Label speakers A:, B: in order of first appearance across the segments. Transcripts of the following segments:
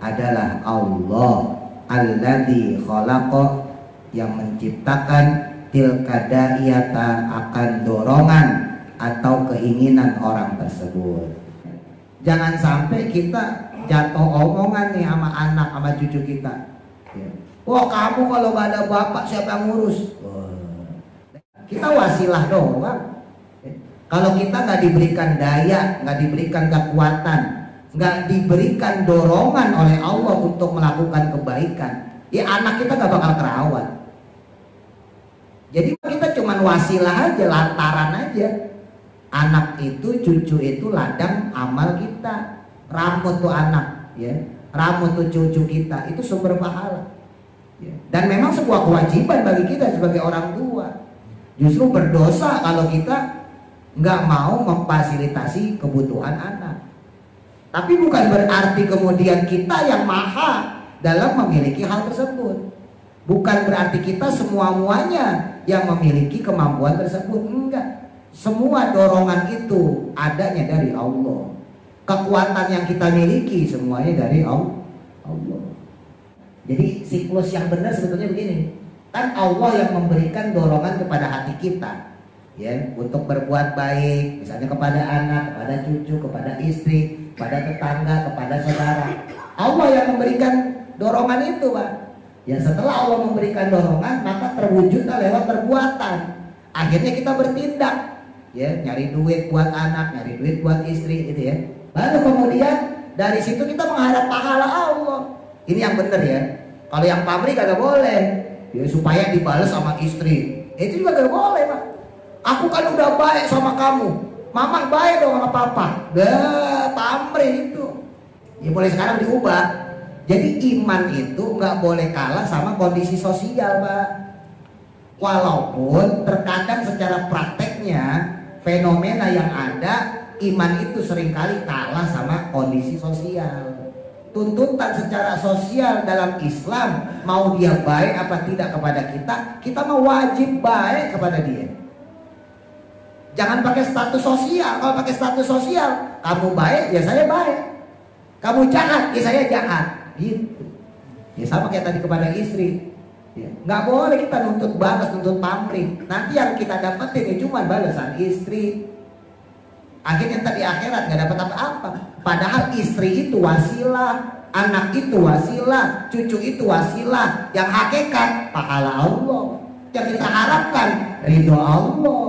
A: adalah Allah alladzi khalaqa, yang menciptakan tilka da'iyata, akan dorongan atau keinginan orang tersebut. Jangan sampai kita jatuh omongan nih sama anak, sama cucu kita. Wah, kamu kalau gak ada bapak siapa yang ngurus? Kita wasilah doang. Kalau kita gak diberikan daya, gak diberikan kekuatan, gak diberikan dorongan oleh Allah untuk melakukan kebaikan, ya anak kita gak bakal kerawat. Jadi kita cuman wasilah aja, lantaran aja. Anak itu, cucu itu ladang amal kita. Rambut tuh anak, ya, rambut tuh cucu kita, itu sumber pahala. Ya. Dan memang sebuah kewajiban bagi kita sebagai orang tua. Justru berdosa kalau kita nggak mau memfasilitasi kebutuhan anak. Tapi bukan berarti kemudian kita yang maha dalam memiliki hal tersebut. Bukan berarti kita semua-muanya yang memiliki kemampuan tersebut. Enggak. Semua dorongan itu adanya dari Allah. Kekuatan yang kita miliki semuanya dari Allah. Jadi siklus yang benar sebetulnya begini. Kan Allah yang memberikan dorongan kepada hati kita, ya, untuk berbuat baik, misalnya kepada anak, kepada cucu, kepada istri, kepada tetangga, kepada saudara. Allah yang memberikan dorongan itu, Pak. Ya, setelah Allah memberikan dorongan, maka terwujudlah lewat perbuatan. Akhirnya kita bertindak, ya, nyari duit buat anak, nyari duit buat istri, gitu ya. Lalu kemudian dari situ kita mengharap pahala Allah. Ini yang benar ya. Kalau yang pabrik agak boleh, ya, supaya dibalas sama istri. Itu juga gak boleh, Pak. Aku kan udah baik sama kamu, Mamang baik dong sama papa. Pamrih itu. Ya mulai sekarang diubah. Jadi iman itu nggak boleh kalah sama kondisi sosial, Pak. Walaupun terkadang secara prakteknya fenomena yang ada, iman itu seringkali kalah sama kondisi sosial. Tuntutan secara sosial dalam Islam, mau dia baik apa tidak kepada kita, kita mau wajib baik kepada dia. Jangan pakai status sosial. Kalau pakai status sosial, kamu baik ya saya baik, kamu jahat ya saya jahat. Gitu. Ya sama kayak tadi kepada istri. Ya, nggak boleh kita nuntut balas, nuntut pamrih. Nanti yang kita dapetin ya cuma balasan istri. Akhirnya tadi akhirat nggak dapat apa-apa. Padahal istri itu wasilah, anak itu wasilah, cucu itu wasilah. Yang hakikat pahala Allah. Yang kita harapkan ridho Allah.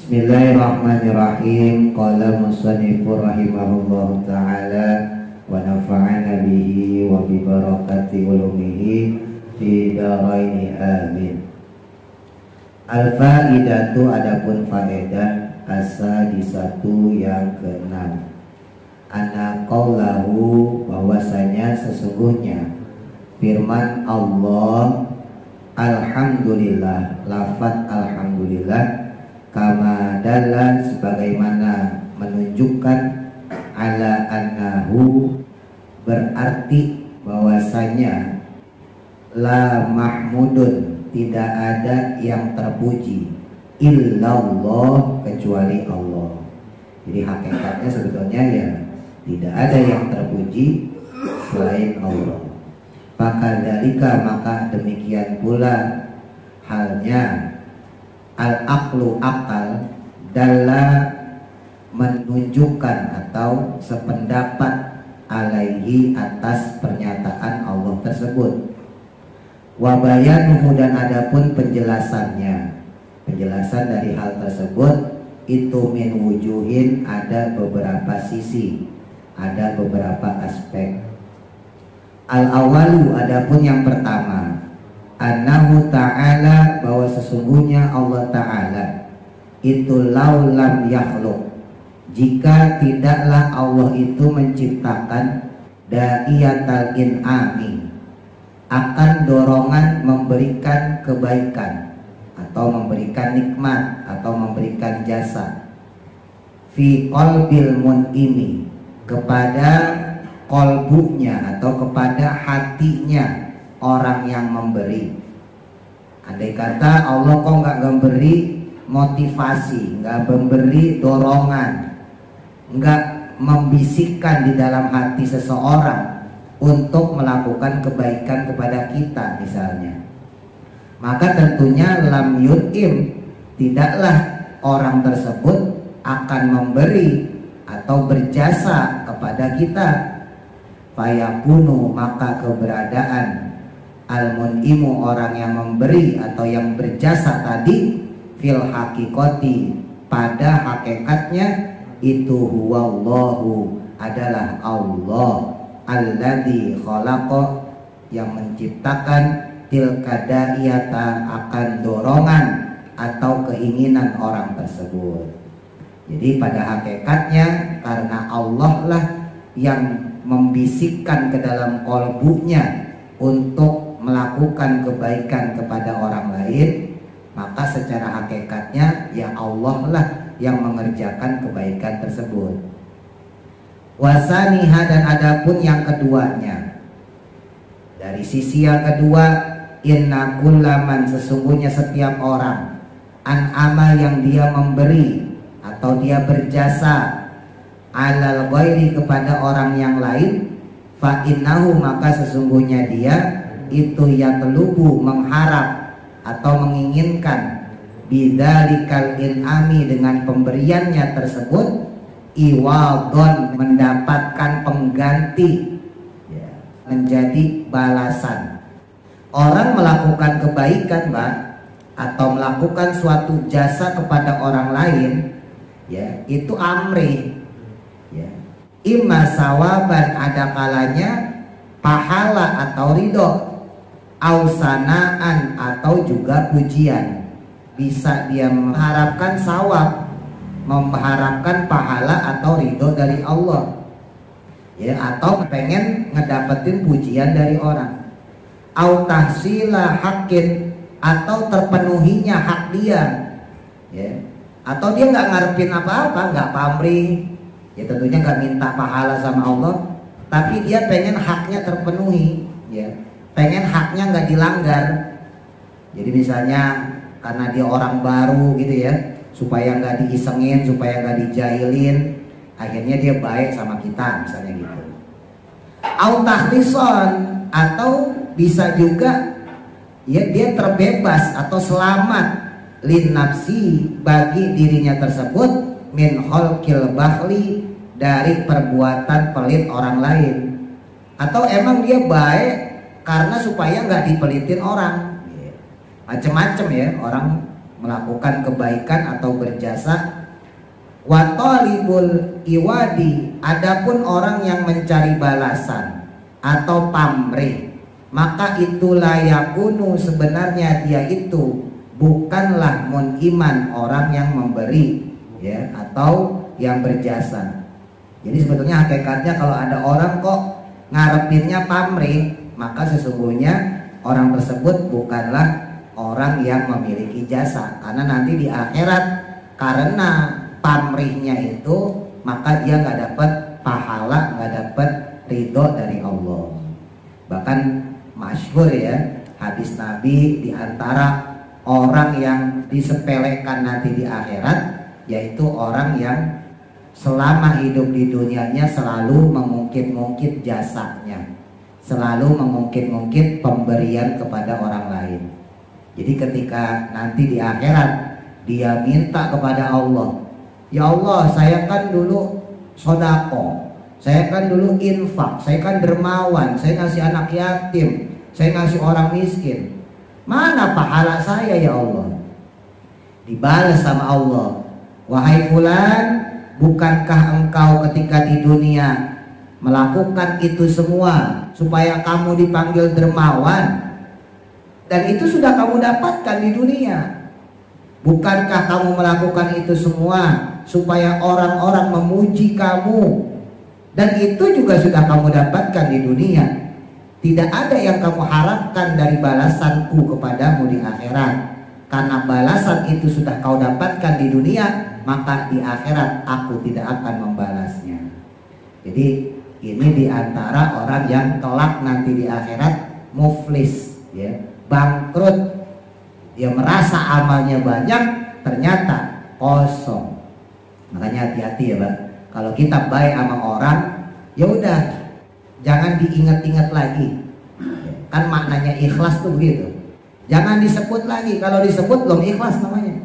A: Bismillahirrahmanirrahim. Qala musannifur rahimahullahu ta'ala wa nafa'ana bihi wa bi barakati ulumihi fi daraini amin. Al-faidatu, adapun faedah as-sadisatu yang keenam. Ana qaulahu, bahwasanya sesungguhnya firman Allah, alhamdulillah, lafaz alhamdulillah, kama dalan, sebagaimana menunjukkan, ala annahu, berarti bahwasanya, la mahmudun, tidak ada yang terpuji, illallah, kecuali Allah. Jadi hakikatnya sebetulnya ya tidak ada yang terpuji selain Allah. Fakadzalika, maka demikian pula halnya, al-aqlu, akal, dalla, menunjukkan atau sependapat, alaihi, atas pernyataan Allah tersebut. Wa bayanuhu, dan adapun penjelasannya, penjelasan dari hal tersebut itu min wujuhin, ada beberapa sisi, ada beberapa aspek. Al-awalu, adapun yang pertama, annahu ta'ala, bahwa sesungguhnya Allah Ta'ala itu laulam yakhluq, jika tidaklah Allah itu menciptakan da'iyatal in'ami, akan dorongan memberikan kebaikan atau memberikan nikmat atau memberikan jasa, fi qalbil mun'imi, kepada kolbunya atau kepada hatinya orang yang memberi. Andai kata Allah kok nggak memberi motivasi, nggak memberi dorongan, nggak membisikkan di dalam hati seseorang untuk melakukan kebaikan kepada kita misalnya, maka tentunya lam yut'im, tidaklah orang tersebut akan memberi atau berjasa kepada kita. Fayakunu, maka keberadaan al-mun'imu, orang yang memberi atau yang berjasa tadi, fil hakikoti, pada hakikatnya itu huwallahu, adalah Allah, alladzi khalaqa, yang menciptakan tilka da'iyata, akan dorongan atau keinginan orang tersebut. Jadi pada hakikatnya karena Allah lah yang membisikkan ke dalam kolbunya untuk melakukan kebaikan kepada orang lain, maka secara hakikatnya ya Allah lah yang mengerjakan kebaikan tersebut. Wasaniha, dan adapun yang keduanya, dari sisi yang kedua, inna kullaman, sesungguhnya setiap orang, an'ama, yang dia memberi atau dia berjasa, alal ghairi, kepada orang yang lain, fa innahu, maka sesungguhnya dia itu yatlubu, mengharap atau menginginkan, bidzalikal in'ami, dengan pemberiannya tersebut, iwadon, mendapatkan pengganti, ya, menjadi balasan. Orang melakukan kebaikan, Mbak, atau melakukan suatu jasa kepada orang lain, ya, itu amri, ya, imma sawaban, ada kalanya pahala atau ridho, ausanaan, atau juga pujian. Bisa dia mengharapkan sawab, mengharapkan pahala atau ridho dari Allah, ya, atau pengen ngedapetin pujian dari orang, au tahsila hakin, atau terpenuhinya hak dia, ya, atau dia nggak ngarepin apa-apa, nggak pamrih, ya tentunya nggak minta pahala sama Allah, tapi dia pengen haknya terpenuhi, ya, pengen haknya nggak dilanggar. Jadi misalnya karena dia orang baru gitu ya, supaya nggak diisengin, supaya nggak dijailin, akhirnya dia baik sama kita misalnya gitu. Au tahlison, atau bisa juga ya dia terbebas atau selamat, lin nafsi, bagi dirinya tersebut, min khalqil bakhli, dari perbuatan pelit orang lain, atau emang dia baik karena supaya nggak dipelitin orang, macem-macem ya orang melakukan kebaikan atau berjasa. Wa talibul iwadi, adapun orang yang mencari balasan atau pamrih, maka itulah yakunu, sebenarnya dia itu bukanlah iman, orang yang memberi, ya, atau yang berjasa. Jadi sebetulnya hakikatnya kalau ada orang kok ngarepinnya pamrih, maka sesungguhnya orang tersebut bukanlah orang yang memiliki jasa, karena nanti di akhirat karena pamrihnya itu maka dia nggak dapat pahala, nggak dapat ridho dari Allah. Bahkan masyhur ya hadis Nabi, di antara orang yang disepelekan nanti di akhirat, yaitu orang yang selama hidup di dunianya selalu mengungkit-ungkit jasanya, selalu mengungkit-ungkit pemberian kepada orang lain. Jadi ketika nanti di akhirat dia minta kepada Allah, ya Allah, saya kan dulu sodako, saya kan dulu infak, saya kan dermawan, saya ngasih anak yatim, saya ngasih orang miskin, mana pahala saya ya Allah? Dibalas sama Allah, wahai fulan, bukankah engkau ketika di dunia melakukan itu semua supaya kamu dipanggil dermawan, dan itu sudah kamu dapatkan di dunia. Bukankah kamu melakukan itu semua supaya orang-orang memuji kamu, dan itu juga sudah kamu dapatkan di dunia. Tidak ada yang kamu harapkan dari balasanku kepadamu di akhirat, karena balasan itu sudah kau dapatkan di dunia, maka di akhirat aku tidak akan membalasnya. Jadi ini diantara orang yang kelak nanti di akhirat muflis, ya, bangkrut. Dia merasa amalnya banyak, ternyata kosong. Makanya hati-hati ya Pak. Kalau kita baik sama orang, ya udah, jangan diingat-ingat lagi. Kan maknanya ikhlas tuh begitu. Jangan disebut lagi. Kalau disebut belum ikhlas namanya.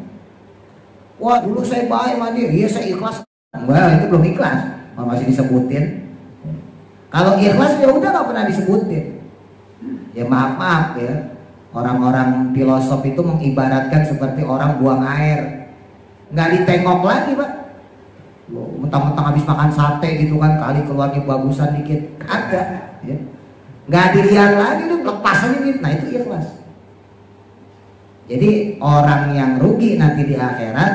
A: Wah, dulu saya baik sama dia, iya saya ikhlas. Wah, itu belum ikhlas, masih disebutin. Kalau ikhlas ya udah nggak pernah disebutin. Ya maaf ya. Orang-orang filosof itu mengibaratkan seperti orang buang air, nggak ditengok lagi Pak. Mentang-mentang habis makan sate gitu kan, kali keluarnya bagusan dikit, kagak, ya. Nggak dilihat lagi tuh, lepas aja gitu. Nah itu ikhlas. Jadi orang yang rugi nanti di akhirat,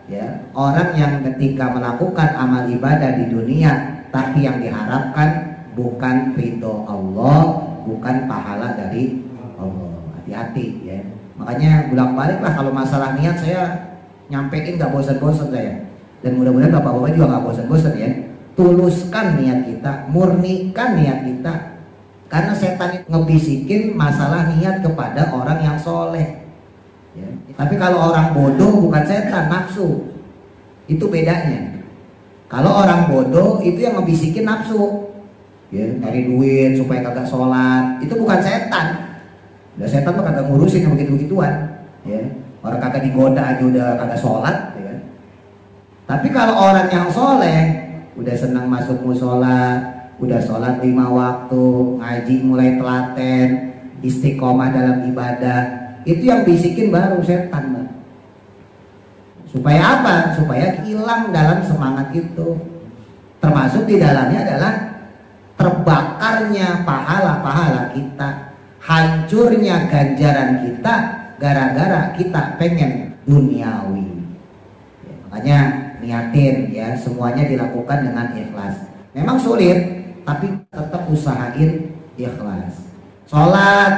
A: ya, orang yang ketika melakukan amal ibadah di dunia, tapi yang diharapkan bukan ridho Allah, bukan pahala dari Allah. Hati-hati ya. Makanya bolak-balik lah kalau masalah niat saya nyampein nggak bosan-bosan saya. Dan mudah-mudahan bapak-bapak juga nggak bosan-bosan ya. Tuluskan niat kita, murnikan niat kita. Karena setan ngebisikin masalah niat kepada orang yang soleh. Ya. Tapi kalau orang bodoh bukan setan, nafsu. Itu bedanya. Kalau orang bodoh itu yang ngebisikin nafsu. Ya, cari duit supaya kagak sholat. Itu bukan setan. Udah setan mah kagak ngurusin yang begitu-begituan, ya. Orang kagak digoda aja udah kagak sholat, ya kan? Tapi kalau orang yang soleh, udah senang masuk musola, udah sholat 5 waktu, ngaji mulai telaten, istiqomah dalam ibadah, itu yang bisikin baru setan, Mbak. Supaya apa? Supaya hilang dalam semangat itu. Termasuk di dalamnya adalah terbakarnya pahala-pahala kita, hancurnya ganjaran kita gara-gara kita pengen duniawi. Ya, makanya niatin ya, semuanya dilakukan dengan ikhlas. Memang sulit, tapi tetap usahain ikhlas. Sholat,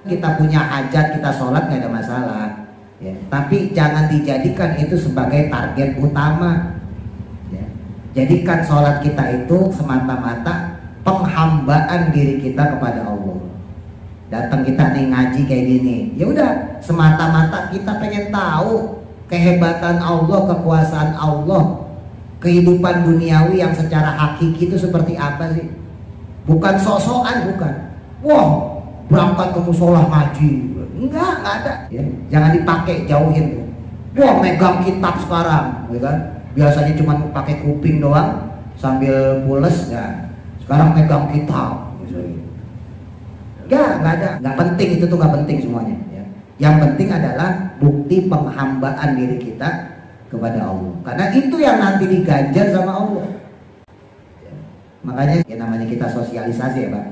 A: kita punya hajat, kita sholat nggak ada masalah. Ya, tapi jangan dijadikan itu sebagai target utama. Ya, jadikan sholat kita itu semata-mata penghambaan diri kita kepada Allah. Datang kita nih ngaji kayak gini, ya udah semata-mata kita pengen tahu kehebatan Allah, kekuasaan Allah, kehidupan duniawi yang secara hakiki itu seperti apa sih? Bukan sok-sokan, bukan. Wah, berangkat ke musola ngaji, enggak ada. Ya, jangan dipakai, jauhin tuh. Wah, megang kitab sekarang, ya kan? Biasanya cuma pakai kuping doang sambil pules, ya. Sekarang megang kitab. Enggak ada, nggak penting itu tuh, nggak penting semuanya. Ya. Yang penting adalah bukti penghambaan diri kita kepada Allah. Karena itu yang nanti diganjar sama Allah. Ya. Makanya ya namanya kita sosialisasi ya Pak,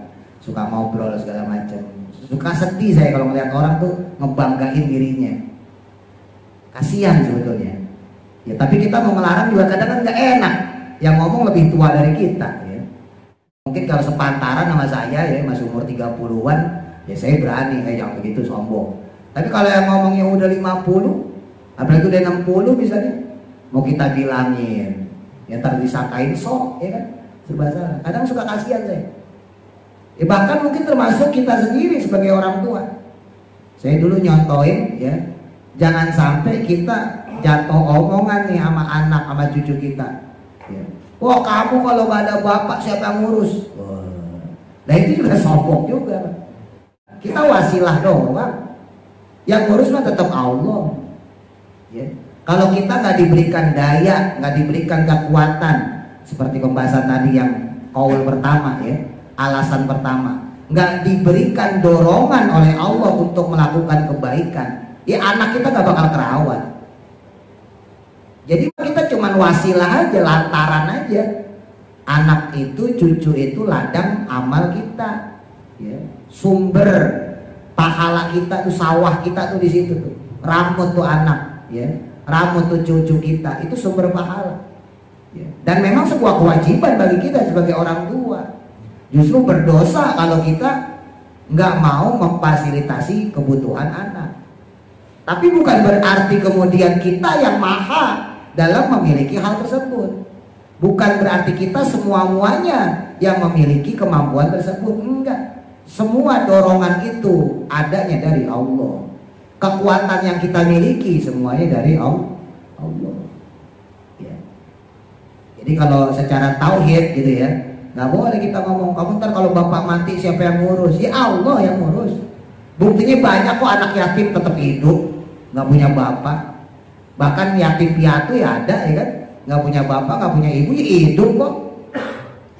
A: suka ngobrol segala macam. Suka sedih saya kalau melihat orang tuh ngebanggain dirinya. Kasihan sebetulnya. Ya tapi kita mau ngelarang juga kadang kan nggak enak. Yang ngomong lebih tua dari kita. Mungkin kalau sepantaran sama saya ya, masih umur 30-an, ya saya berani, jangan begitu sombong. Tapi kalau yang ngomongnya udah 50, apalagi udah 60 misalnya, mau kita bilangin, ya ntar disangkain sok, ya kan? Serba salah. Kadang suka kasihan saya. Ya bahkan mungkin termasuk kita sendiri sebagai orang tua. Saya dulu nyontoin ya, jangan sampai kita jatuh omongan nih sama anak, sama cucu kita. Ya. Wah kamu kalau gak ada bapak siapa yang ngurus? Nah itu juga sombong juga. Kita wasilah doang. Yang ngurus mah tetap Allah. Ya. Kalau kita nggak diberikan daya, nggak diberikan kekuatan, seperti pembahasan tadi yang qaul pertama ya, alasan pertama, nggak diberikan dorongan oleh Allah untuk melakukan kebaikan, ya anak kita nggak bakal kerawat. Jadi kita cuman wasilah aja, lantaran aja. Anak itu, cucu itu ladang amal kita, ya. Sumber pahala kita tuh, sawah kita tuh di situ tuh. Rambut tuh anak, ya. Rambut tuh cucu kita, itu sumber pahala. Ya. Dan memang sebuah kewajiban bagi kita sebagai orang tua. Justru berdosa kalau kita nggak mau memfasilitasi kebutuhan anak. Tapi bukan berarti kemudian kita yang maha dalam memiliki hal tersebut. Bukan berarti kita semua-muanya yang memiliki kemampuan tersebut. Enggak. Semua dorongan itu adanya dari Allah. Kekuatan yang kita miliki semuanya dari Allah. Ya. Jadi kalau secara tauhid gitu ya, nggak boleh kita ngomong, kamu ntar kalau bapak mati siapa yang ngurus? Ya Allah yang ngurus. Buktinya banyak kok anak yatim tetap hidup, nggak punya bapak. Bahkan yatim piatu ya ada, ya kan? Nggak punya bapak, nggak punya ibu, ya hidup kok.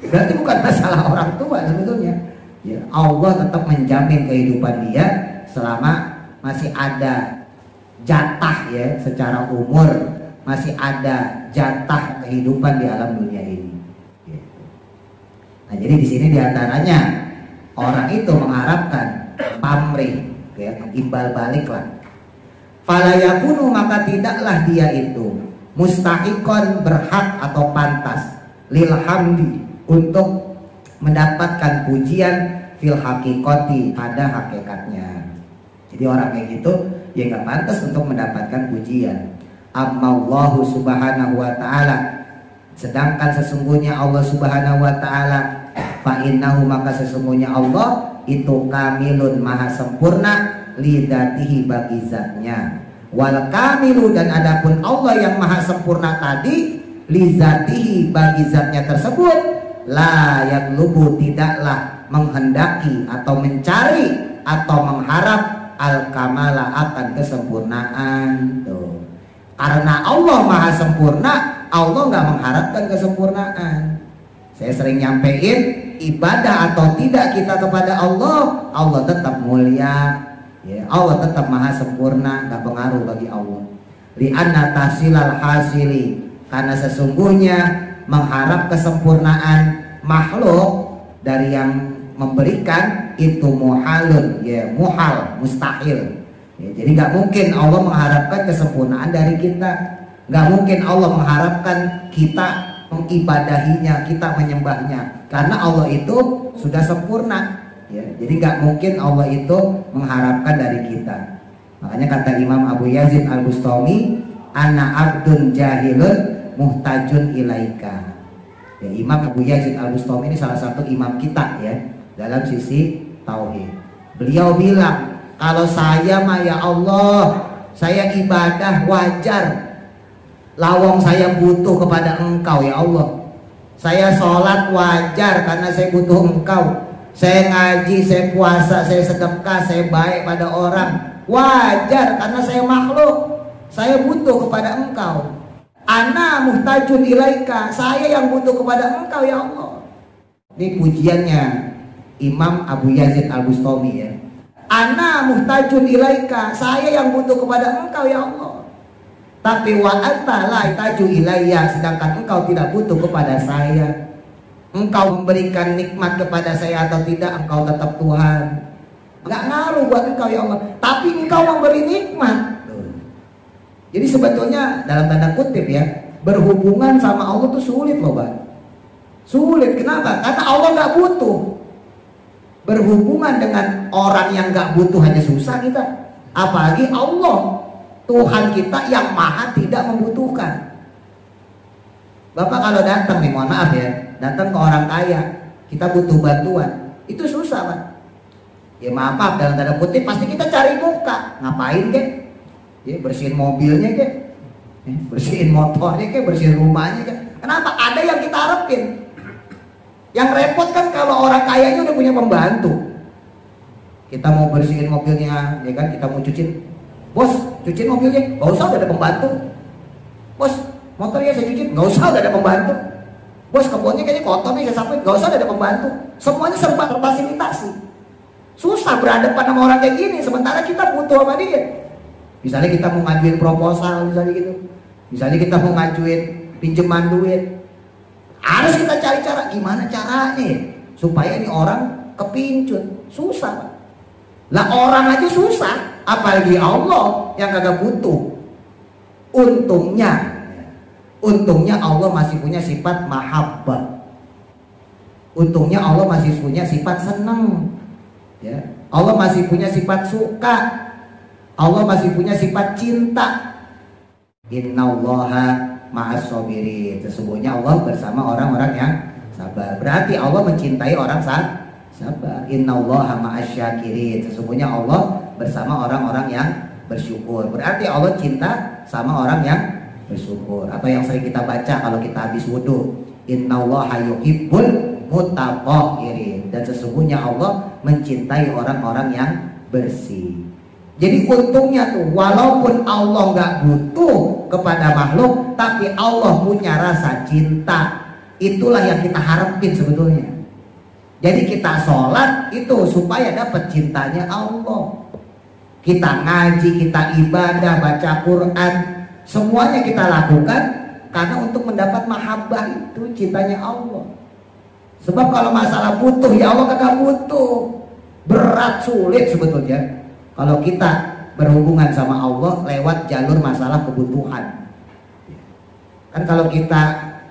A: Berarti bukan masalah orang tua sebetulnya. Ya, Allah tetap menjamin kehidupan dia selama masih ada jatah, ya, secara umur masih ada jatah kehidupan di alam dunia ini. Nah, jadi di sini diantaranya orang itu mengharapkan pamrih, ya, imbal balik lah. Falayakunu, maka tidaklah dia itu mustahikon, berhak atau pantas, lilhamdi, untuk mendapatkan pujian fil hakikoti, pada hakikatnya. Jadi orang kayak gitu ya nggak pantas untuk mendapatkan pujian. Amma Allahu subhanahu wa ta'ala, sedangkan sesungguhnya Allah subhanahu wa ta'ala, fa innahu, maka sesungguhnya Allah itu kamilun, maha sempurna, lidatihi, bagi zatnya. Wal kamilu, dan adapun Allah yang maha sempurna tadi, lizatihi, bagi zatnya tersebut, la yatlubu, tidaklah menghendaki atau mencari atau mengharap al kamala, akan kesempurnaan. Tuh. Karena Allah maha sempurna, Allah nggak mengharapkan kesempurnaan. Saya sering nyampein, ibadah atau tidak kita kepada Allah, Allah tetap mulia, ya, Allah tetap maha sempurna, nggak pengaruh bagi Allah. Li'anna tahsilal hasili, karena sesungguhnya mengharap kesempurnaan makhluk dari yang memberikan itu muhalun, ya, muhal, mustahil. Ya, jadi nggak mungkin Allah mengharapkan kesempurnaan dari kita, nggak mungkin Allah mengharapkan kita mengibadahinya, kita menyembahnya, karena Allah itu sudah sempurna. Ya, jadi nggak mungkin Allah itu mengharapkan dari kita. Makanya kata Imam Abu Yazid Al-Bustami, ana abdun jahilun muhtajun ilaika. Ya, Imam Abu Yazid Al-Bustami ini salah satu imam kita, ya, dalam sisi tauhid. Beliau bilang, kalau saya mah ya Allah, saya ibadah wajar, lawang saya butuh kepada Engkau ya Allah. Saya sholat wajar karena saya butuh Engkau. Saya ngaji, saya puasa, saya sedekah, saya baik pada orang, wajar karena saya makhluk. Saya butuh kepada Engkau. Ana muhtajun ilaika, saya yang butuh kepada Engkau ya Allah. Ini pujiannya Imam Abu Yazid Al-Bustami, ya. Ana muhtajun ilaika, saya yang butuh kepada Engkau ya Allah. Tapi wa anta la taju ilayya, sedangkan Engkau tidak butuh kepada saya. Engkau memberikan nikmat kepada saya atau tidak, Engkau tetap Tuhan. Enggak ngaruh buat Engkau ya Allah, tapi Engkau memberi nikmat. Jadi sebetulnya dalam tanda kutip, ya, berhubungan sama Allah tuh sulit loh, Bang. Sulit, kenapa? Karena Allah nggak butuh. Berhubungan dengan orang yang nggak butuh aja susah kita, apalagi Allah, Tuhan kita yang maha tidak membutuhkan. Bapak kalau datang nih, mohon maaf ya, datang ke orang kaya, kita butuh bantuan, itu susah, Pak. Ya maaf, dalam tanda kutip pasti kita cari muka, ngapain kek? Ya, bersihin mobilnya kek, bersihin motornya kek, bersihin rumahnya kek. Kenapa? Ada yang kita harapin. Yang repot kan kalau orang kayanya udah punya pembantu. Kita mau bersihin mobilnya, ya kan, kita mau cuciin, bos, cuciin mobilnya, gak usah, udah ada pembantu. Bos, motornya saya cuciin, gak usah, udah ada pembantu. Bos, kebunnya kayaknya kotor nih, saya sapuin, gak usah, udah ada pembantu. Semuanya serba terfasilitasi. Susah berhadapan sama orang kayak gini, sementara kita butuh sama dia. Misalnya kita mau ngajuin proposal, misalnya gitu. Misalnya kita mau ngajuin pinjaman duit. Harus kita cari cara, gimana caranya supaya ini orang kepincut. Susah, Pak. Lah orang aja susah, apalagi Allah yang kagak butuh. Untungnya Allah masih punya sifat mahabbah. Untungnya Allah masih punya sifat senang. Ya. Allah masih punya sifat suka. Allah masih punya sifat cinta. Innallaha ma'as sabirin. Sesungguhnya Allah bersama orang-orang yang sabar. Berarti Allah mencintai orang sabar. Innallaha ma'as syakirin. Sesungguhnya Allah bersama orang-orang yang bersyukur. Berarti Allah cinta sama orang yang bersyukur. Atau yang sering kita baca kalau kita habis wudu, innallaha yuhibbul mutatahhirin. Dan sesungguhnya Allah mencintai orang-orang yang bersih. Jadi untungnya tuh, walaupun Allah nggak butuh kepada makhluk, tapi Allah punya rasa cinta. Itulah yang kita harapin sebetulnya. Jadi kita sholat itu supaya dapat cintanya Allah. Kita ngaji, kita ibadah, baca Quran, semuanya kita lakukan karena untuk mendapat mahabbah itu, cintanya Allah. Sebab kalau masalah butuh, ya Allah kagak butuh. Berat, sulit sebetulnya kalau kita berhubungan sama Allah lewat jalur masalah kebutuhan. Kan kalau kita,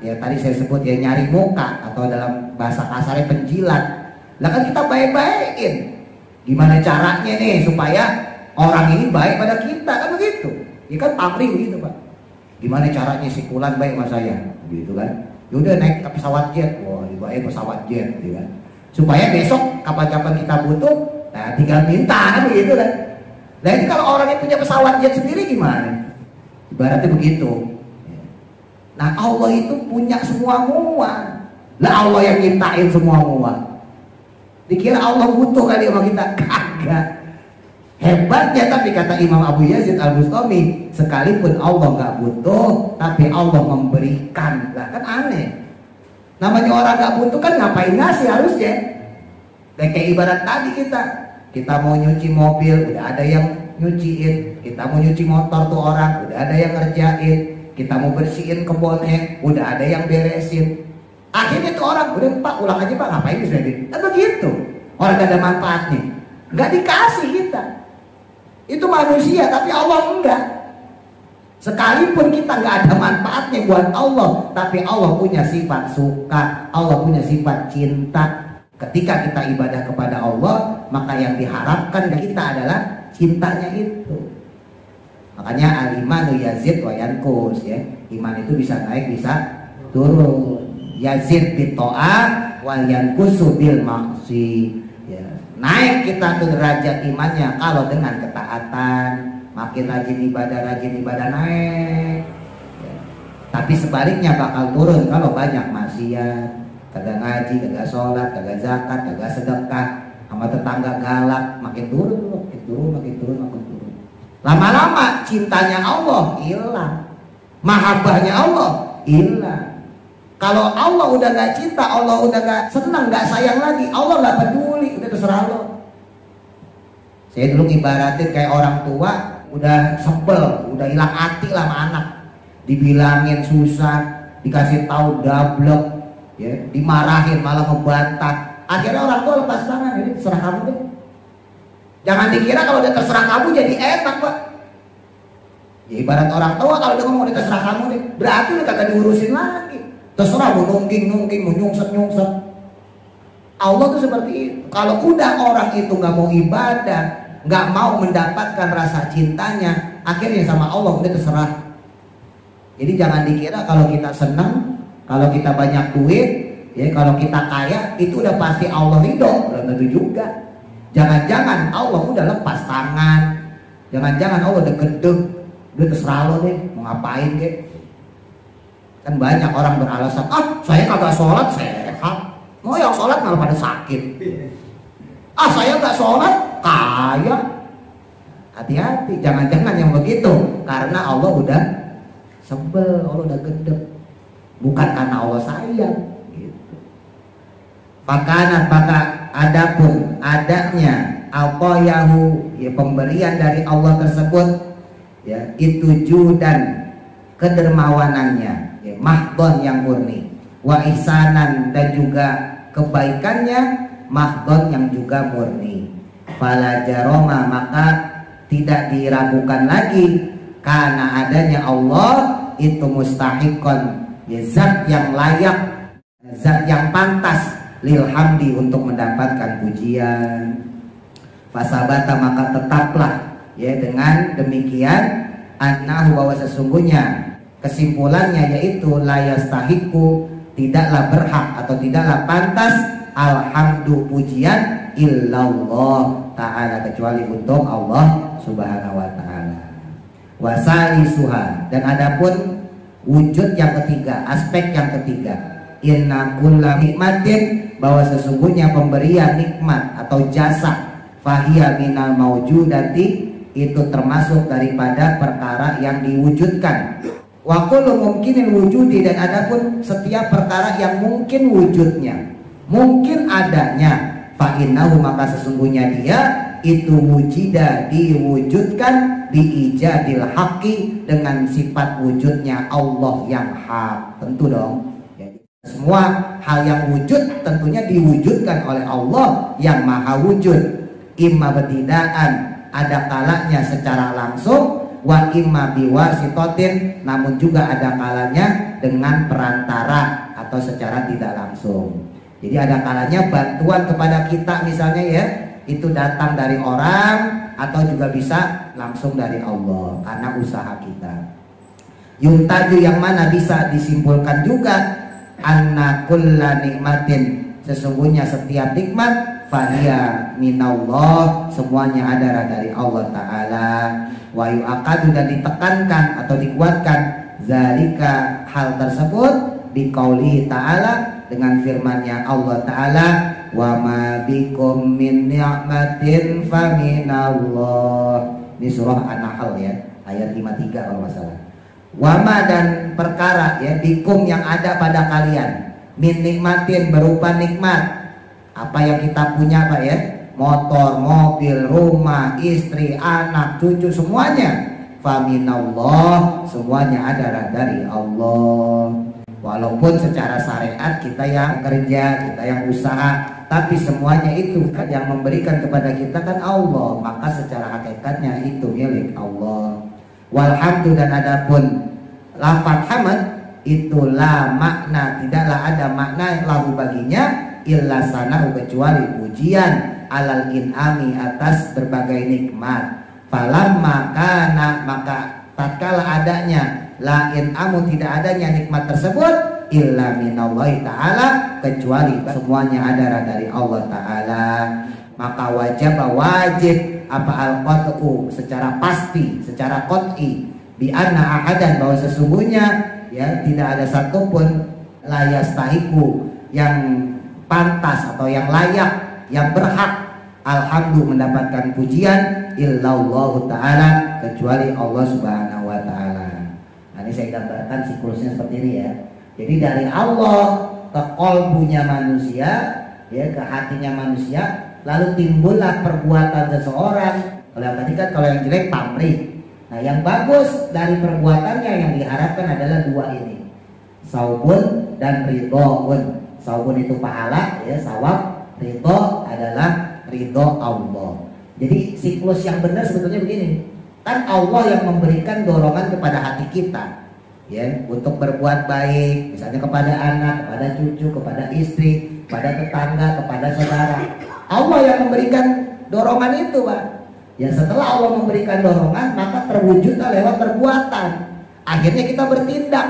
A: ya tadi saya sebut ya, nyari muka, atau dalam bahasa kasarnya penjilat, lah kan kita baik-baikin. Gimana caranya nih supaya orang ini baik pada kita, kan begitu. Ya kan pamrih begitu, Pak. Gimana caranya si Fulan baik sama saya, gitu kan. Yaudah naik ke pesawat jet, wah dibaik pesawat jet, gitu kan. Supaya besok kapan-kapan kita butuh, nah tinggal minta, kan begitu kan. Nah ini kalau orang yang punya pesawat jet sendiri gimana? Ibaratnya begitu. Nah Allah itu punya semua mua. Lah Allah yang nyiptain semua mua. Dikira Allah butuh kali sama kita? Kagak. Hebatnya tapi kata Imam Abu Yazid Al-Bustami, sekalipun Allah nggak butuh, tapi Allah memberikan. Lah kan aneh. Namanya orang nggak butuh kan ngapain ngasih harusnya? Dan kayak ibarat tadi kita mau nyuci mobil, udah ada yang nyuciin. Kita mau nyuci motor tuh orang, udah ada yang ngerjain. Kita mau bersihin kebunnya, udah ada yang beresin. Akhirnya tuh orang, udah Pak ulang aja Pak, ngapain bisa gitu? Kan begitu. Orang gak ada manfaatnya, nggak dikasih kita. Itu manusia, tapi Allah enggak. Sekalipun kita nggak ada manfaatnya buat Allah, tapi Allah punya sifat suka, Allah punya sifat cinta. Ketika kita ibadah kepada Allah, maka yang diharapkan dari kita adalah cintanya itu. Makanya al-imanu yazid wa yanqus, ya. Iman itu bisa naik, bisa turun. Yazid bi ta'ah wal yanqusu bil ma'si. Ya. Naik kita tuh derajat imannya kalau dengan ketaatan, makin rajin ibadah naik. Ya. Tapi sebaliknya bakal turun kalau banyak maksiat, kagak ngaji, kagak sholat, kagak zakat, kagak sedekah, sama tetangga galak, makin turun. Lama-lama cintanya Allah hilang, mahabbahnya Allah hilang. Kalau Allah udah gak cinta, Allah udah gak senang, gak sayang lagi, Allah gak peduli, udah terserah lo. Saya dulu ibaratin kayak orang tua udah sebel, udah hilang hati lah sama anak, dibilangin susah, dikasih tahu dablek, ya, dimarahin malah ngebantah. Akhirnya orang tua lepas tangan, ini terserah kamu deh. Jangan dikira kalau udah terserah kamu jadi enak, Pak. Ya ibarat orang tua kalau dia ngomong udah terserah kamu deh, berarti udah kagak diurusin lagi. Terserah mau nungging, mau nyungsep. Allah tuh seperti itu. Kalau udah orang itu nggak mau ibadah, nggak mau mendapatkan rasa cintanya, akhirnya sama Allah udah terserah. Jadi jangan dikira kalau kita senang, kalau kita banyak duit, ya kalau kita kaya, itu udah pasti Allah ridho. Belum tentu juga. Jangan-jangan Allah udah lepas tangan, jangan-jangan Allah udah gedeg, udah terserah lo deh mau ngapain deh. Kan banyak orang beralasan, saya kagak sholat sehat, mau yang sholat malah pada sakit. Saya nggak sholat kaya. Hati-hati, jangan-jangan yang begitu karena Allah udah sebel, Allah udah gedeg, bukan karena Allah sayang. Gitu. Maka adapun adanya al-qayahu, ya pemberian dari Allah tersebut, ya itu judan kedermawanannya, ya mahdon yang murni. wa ihsanan, dan juga kebaikannya, mahdon, yang juga murni. Fala jaroma, maka tidak diragukan lagi karena adanya Allah itu mustahiqon, zat yang layak, zat yang pantas, lil hamdi, untuk mendapatkan pujian. Fasabata, maka tetaplah ya dengan demikian, annahu, bahwa sesungguhnya kesimpulannya yaitu la yastahiqu, tidaklah berhak atau tidaklah pantas, alhamdu, pujian, illallah ta'ala, kecuali untuk Allah subhanahu wa ta'ala. Wasali suha, dan adapun wujud yang ketiga, aspek yang ketiga, inna kulla nikmatin, bahwa sesungguhnya pemberian nikmat atau jasa, fahiya minal maujudati, itu termasuk daripada perkara yang diwujudkan. Wa kullu mungkinin wujudi, dan adapun setiap perkara yang mungkin wujudnya, mungkin adanya, fa innahu, maka sesungguhnya dia itu wujida, diwujudkan, biijadil haqqi, dengan sifat wujudnya Allah yang hak. Tentu dong, jadi semua hal yang wujud tentunya diwujudkan oleh Allah yang maha wujud. Imma betidaan, ada kalanya secara langsung, wa imma biwasitotin, namun juga ada kalanya dengan perantara atau secara tidak langsung. Jadi ada kalanya bantuan kepada kita misalnya ya, itu datang dari orang, atau juga bisa langsung dari Allah karena usaha kita. Yuntaju, yang mana bisa disimpulkan juga, anna kulla nikmatin, sesungguhnya setiap nikmat, fahiya minallah, semuanya adalah dari Allah Ta'ala. Wa yu'aqadu, dan ditekankan atau dikuatkan, zalika, hal tersebut, biqaulihi ta'ala, dengan firman-Nya Allah Ta'ala, wa ma bikum min ni'matin fa minallah. Ini surah An-Nahl ya, ayat 53 kalau nggak salah. Wa ma, dan perkara ya, bikum, yang ada pada kalian, min nikmatin, berupa nikmat. Apa yang kita punya Pak ya, motor, mobil, rumah, istri, anak, cucu, semuanya, fa minallah, semuanya adalah dari Allah. Walaupun secara syariat kita yang kerja, kita yang usaha, tapi semuanya itu kan yang memberikan kepada kita kan Allah, maka secara hakikatnya itu milik Allah. Walhamdu, dan adapun lafaz hamd itu la makna, tidaklah ada makna lahu baginya, illa sana'u, kecuali pujian, alal in'ami, atas berbagai nikmat. Falamma kana, maka tatkala adanya, la in'amu, tidak adanya nikmat tersebut, illa minallahi ta'ala, kecuali semuanya adalah dari Allah Ta'ala, maka wajib apa al-qat'u, secara pasti, secara qat'i, bi anna ahadan, bahwa sesungguhnya ya tidak ada satupun la yastahiqu, yang pantas atau yang layak, yang berhak, alhamdu, mendapatkan pujian, illallahu ta'ala, kecuali Allah subhanahu wa ta'ala. Nah, ini saya gambarkan siklusnya seperti ini ya. Jadi dari Allah ke qalbunya manusia, ya, ke hatinya manusia, lalu timbullah perbuatan seseorang. Kalau yang tadi kan, kalau yang jelek pamrih. Nah, yang bagus dari perbuatannya yang diharapkan adalah dua ini, saubun dan ridhoun. Saubun itu pahala ya, sawab. Ridho adalah ridho Allah. Jadi siklus yang benar sebetulnya begini, kan Allah yang memberikan dorongan kepada hati kita ya, untuk berbuat baik, misalnya kepada anak, kepada cucu, kepada istri, kepada tetangga, kepada saudara. Allah yang memberikan dorongan itu Pak. Ya, setelah Allah memberikan dorongan, maka terwujudlah lewat perbuatan. Akhirnya kita bertindak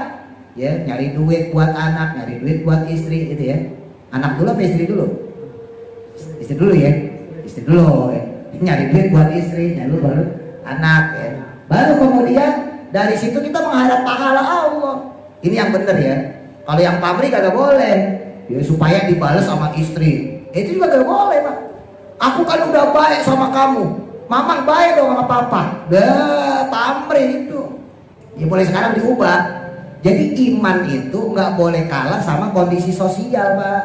A: ya, nyari duit buat anak, nyari duit buat istri, gitu ya. Anak dulu apa istri dulu? Istri dulu ya, istri dulu ya. Nyari duit buat istri, nyari dulu baru anak ya. Baru kemudian dari situ kita mengharap pahala Allah. Ini yang benar ya. Kalau yang pabrik kagak boleh ya, supaya dibalas sama istri, itu juga gak boleh Pak. Aku kan udah baik sama kamu, mama baik dong sama papa. Dah pamrih itu. Ya boleh sekarang diubah. Jadi iman itu nggak boleh kalah sama kondisi sosial Pak.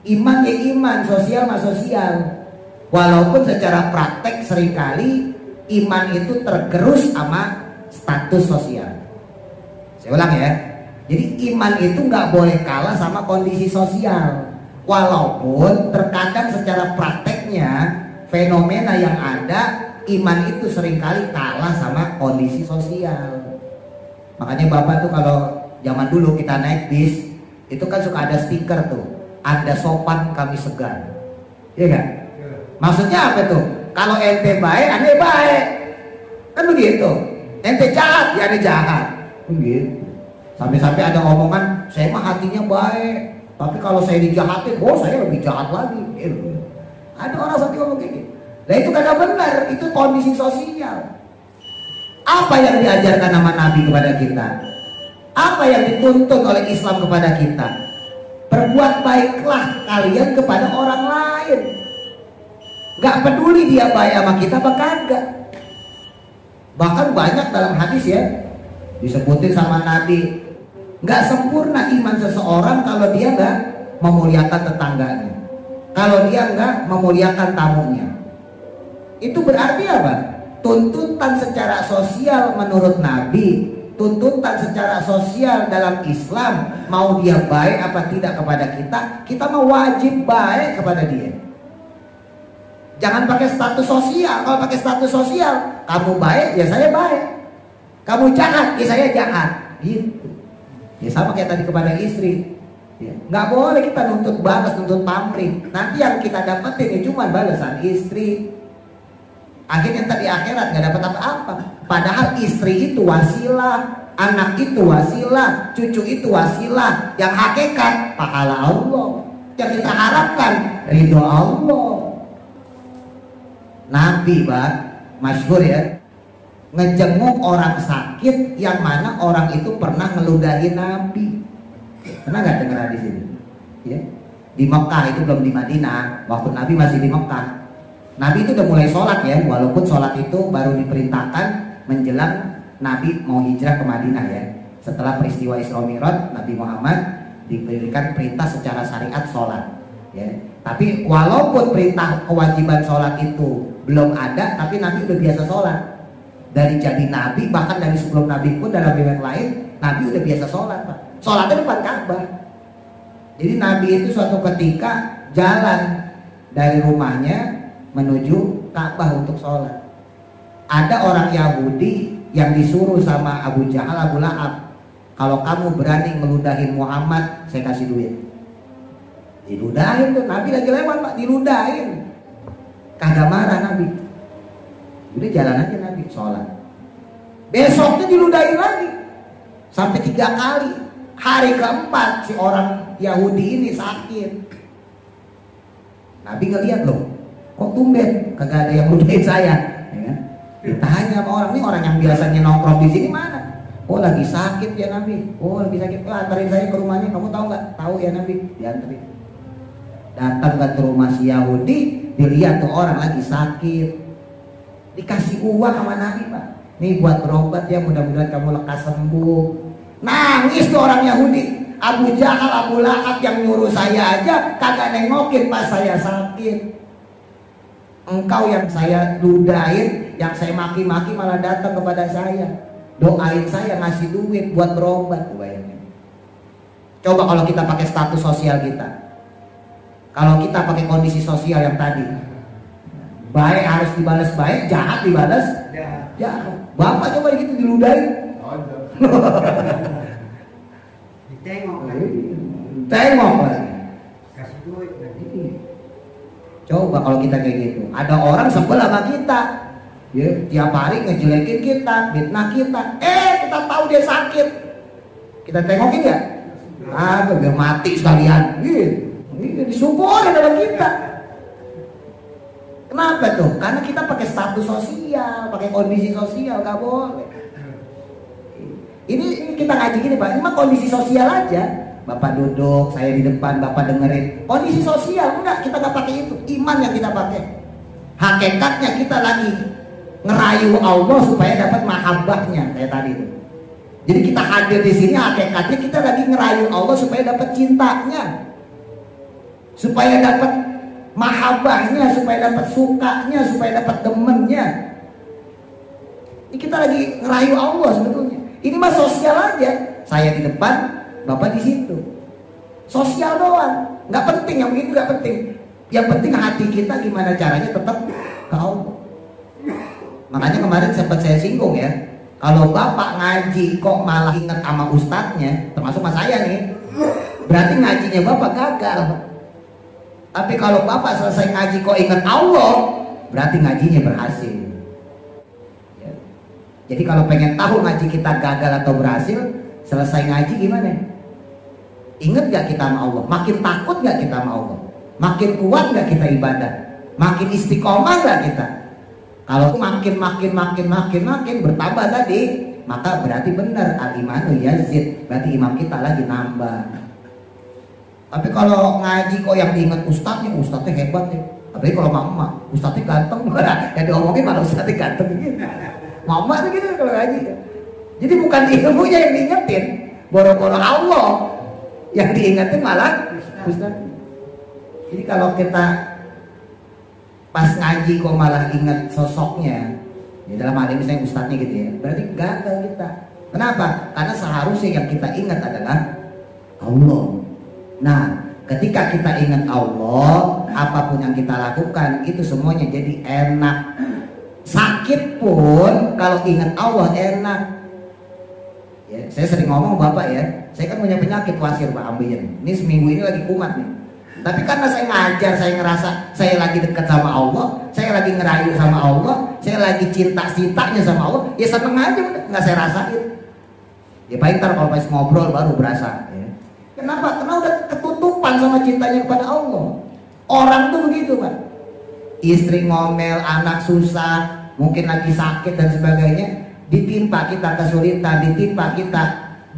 A: Iman ya iman, sosial mah sosial. Walaupun secara praktek seringkali iman itu tergerus sama status sosial. Saya ulang ya, Jadi iman itu nggak boleh kalah sama kondisi sosial. Walaupun terkadang secara prakteknya fenomena yang ada, iman itu seringkali kalah sama kondisi sosial. Makanya Bapak tuh kalau zaman dulu kita naik bis, itu kan suka ada stiker tuh, Anda sopan kami segan. Iya kan? Maksudnya apa tuh? Kalau ente baik, Anda baik. Kan begitu. Ente jahat, ya Anda jahat. Begitu. Sampai-sampai ada omongan, saya mah hatinya baik, tapi kalau saya dijahatin, saya lebih jahat lagi. Ada orang seperti ngomong kayak gitu. Nah itu kagak benar, itu kondisi sosial. Apa yang diajarkan nama Nabi kepada kita? Apa yang dituntun oleh Islam kepada kita? Berbuat baiklah kalian kepada orang lain. Gak peduli dia baik sama kita apa kagak. Bahkan banyak dalam hadis ya disebutin sama Nabi, gak sempurna iman seseorang kalau dia gak memuliakan tetangganya, kalau dia gak memuliakan tamunya. Itu berarti apa? Tuntutan secara sosial menurut Nabi, tuntutan secara sosial dalam Islam, mau dia baik apa tidak kepada kita, kita mau wajib baik kepada dia. Jangan pakai status sosial. Kalau pakai status sosial, kamu baik ya saya baik, kamu jahat ya saya jahat, gitu. Ya sama kayak tadi kepada istri ya. Nggak boleh kita nuntut balas, nuntut pamrih. Nanti yang kita dapetin ya cuma balasan istri. Akhirnya tadi akhirat nggak dapat apa-apa. Padahal istri itu wasilah, anak itu wasilah, cucu itu wasilah. Yang hakikat pahala Allah. Yang kita harapkan ridho Allah. Nabi masyhur ya, ngejenguk orang sakit yang mana orang itu pernah ngeludahi Nabi. Pernah nggak dengar di sini? Ya. Di Mekah itu belum di Madinah. Waktu Nabi masih di Mekah, Nabi itu udah mulai sholat ya. Walaupun sholat itu baru diperintahkan menjelang Nabi mau hijrah ke Madinah ya. Setelah peristiwa Isra Mi'raj, Nabi Muhammad diberikan perintah secara syariat sholat. Ya. Tapi walaupun perintah kewajiban sholat itu belum ada, tapi Nabi udah biasa sholat. Dari jadi Nabi, bahkan dari sebelum Nabi pun dalam riwayat lain, Nabi udah biasa sholat, Pak. Sholatnya depan Ka'bah. Jadi Nabi itu suatu ketika jalan dari rumahnya menuju Ka'bah untuk sholat. Ada orang Yahudi yang disuruh sama Abu Jahal, Abu Lahab, kalau kamu berani ngeludahin Muhammad, saya kasih duit. Diludahin tuh, Nabi lagi lewat Pak, diludahin. Kagak marah Nabi. Udah jalan aja Nabi sholat. Besoknya diludahin lagi sampai 3 kali. Hari keempat si orang Yahudi ini sakit. Nabi ngeliat loh, kok tumben kagak ada yang ludahin saya, ya kan? Ditanya sama orang, ini orang yang biasanya nongkrong di sini mana? Oh lagi sakit ya Nabi. Oh lagi sakit, antarin saya ke rumahnya. Kamu tahu nggak? Tahu ya Nabi. Dianterin. Datang ke rumah si Yahudi, dilihat tuh orang lagi sakit, dikasih uang sama Nabi Pak. Nih buat berobat ya, mudah-mudahan kamu lekas sembuh. Nangis tuh orang Yahudi. Abu Jahal, Abu Lahab yang nyuruh saya aja kagak nengokin pas saya sakit. Engkau yang saya ludahin, yang saya maki-maki malah datang kepada saya, doain saya, ngasih duit buat berobat. Bayangin. Coba kalau kita pakai status sosial kita, kalau kita pakai kondisi sosial yang tadi, baik harus dibalas baik, jahat dibalas jahat. Bapak coba gitu diludahin. Tengok lagi.
B: Kasih duit.
A: Coba kalau kita kayak gitu, ada orang sebel sama kita, ya tiap hari ngejelekin kita, fitnah kita. Kita tahu dia sakit, kita tengokin ya, biar mati sekalian. Disyukurin sama kita. Kenapa tuh? Karena kita pakai status sosial, pakai kondisi sosial, nggak boleh. Ini kita ngaji gini Pak, ini mah kondisi sosial aja. Bapak duduk, saya di depan, Bapak dengerin. Kondisi sosial, enggak, kita nggak pakai itu. Iman yang kita pakai. Hakikatnya kita lagi ngerayu Allah supaya dapat mahabbahnya kayak tadi itu. Jadi kita hadir di sini, hakikatnya kita lagi ngerayu Allah supaya dapat cintanya, supaya dapat mahabbahnya, supaya dapat sukanya, supaya dapat demennya. Ini kita lagi ngerayu Allah sebetulnya. Ini mah sosial aja. Saya di depan, Bapak di situ. Sosial doang, nggak penting, yang begitu nggak penting. Yang penting hati kita gimana caranya tetap ke Allah. Makanya kemarin sempat saya singgung ya, kalau bapak ngaji kok malah ingat sama ustadznya, termasuk mas saya nih, berarti ngajinya bapak gagal. Tapi kalau bapak selesai ngaji kok ingat Allah, berarti ngajinya berhasil. Ya. Jadi kalau pengen tahu ngaji kita gagal atau berhasil, selesai ngaji gimana? Ingat gak kita sama Allah? Makin takut gak kita sama Allah? Makin kuat gak kita ibadah? Makin istiqomah gak kita? Kalau makin bertambah tadi, maka berarti benar al-imanu yazid, berarti imam kita lagi nambah. Tapi kalau ngaji kok yang diingat ustadznya hebat ya. Apalagi kalau mama, ustadznya ganteng, yang diomongin malah ustadznya ganteng gitu. Mama tuh gitu kalau ngaji. Jadi bukan ilmunya yang diingetin, boro-boro Allah yang diingetin malah ustadz. Jadi kalau kita pas ngaji kok malah ingat sosoknya, ya dalam hal ini misalnya ustadznya gitu ya, berarti gagal kita. Kenapa? Karena seharusnya yang kita ingat adalah Allah. Nah, ketika kita ingat Allah, apapun yang kita lakukan itu semuanya jadi enak. Sakit pun kalau ingat Allah enak. Ya, saya sering ngomong bapak ya, saya kan punya penyakit wasir Pak Ambiyen. Ini seminggu ini lagi kumat nih. Tapi karena saya ngajar, saya ngerasa saya lagi dekat sama Allah, saya lagi ngerayu sama Allah, saya lagi cinta-cintanya sama Allah, ya seneng aja udah, nggak saya rasain. Ya paling ntar kalau pas ngobrol baru berasa. Ya. Kenapa? Karena udah ketutupan sama cintanya kepada Allah. Orang tuh begitu Pak. Istri ngomel, anak susah, mungkin lagi sakit dan sebagainya, ditimpa kita kesulitan, ditimpa kita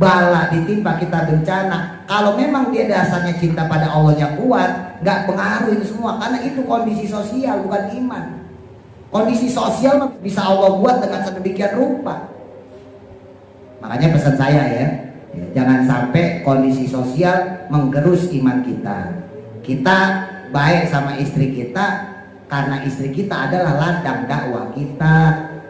A: bala, ditimpa kita bencana. Kalau memang dia dasarnya cinta pada Allah yang kuat, nggak pengaruh itu semua, karena itu kondisi sosial bukan iman. Kondisi sosial bisa Allah buat dengan sedemikian rupa. Makanya pesan saya ya, jangan sampai kondisi sosial menggerus iman kita. Kita baik sama istri kita karena istri kita adalah ladang dakwah kita,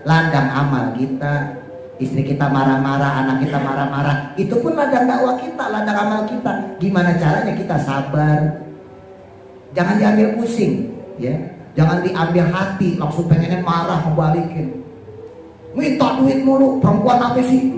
A: ladang amal kita. Istri kita marah-marah, anak kita marah-marah, itu pun ladang dakwah kita, ladang amal kita. Gimana caranya kita sabar? Jangan diambil pusing, ya. Jangan diambil hati, langsung pengennya marah, membalikin. Minta duit mulu, perempuan apa sih?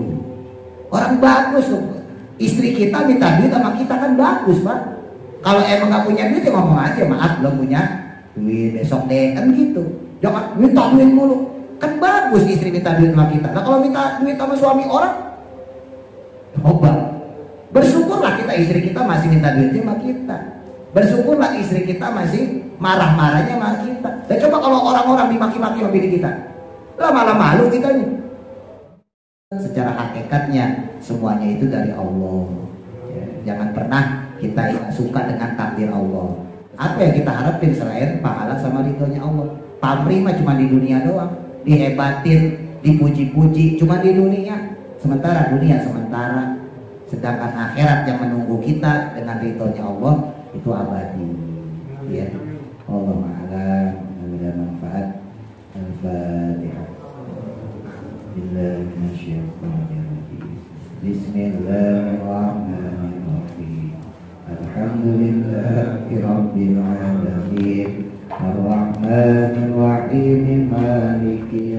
A: Orang bagus loh. Istri kita minta duit sama kita kan bagus Pak. Kalau emang nggak punya duit ya ngomong aja, maaf belum punya duit, besok deh, kan gitu. Jangan minta duit mulu. Kan bagus istri minta duit sama kita. Nah kalau minta duit sama suami orang, coba bersyukurlah kita istri kita masih minta duitnya sama kita. Bersyukurlah istri kita masih marah-marahnya sama kita. Dan coba kalau orang-orang dimaki-maki sama bini kita, lah malah malu kita nih. Secara hakikatnya semuanya itu dari Allah. Ya, jangan pernah kita suka dengan takdir Allah. Apa yang kita harapin selain pahala sama ridhonya Allah? Pamrih mah cuma di dunia doang. Dihebatin, dipuji-puji cuma di dunia, sementara dunia sementara, sedangkan akhirat yang menunggu kita dengan ridhonya Allah itu abadi. Ya, Allah a'lam, mudah manfaat. Al-Fatihah. Bismillahirrahmanirrahim. Alhamdulillahirabbil alamin. Ar-Rahmanir Rahim, Maliki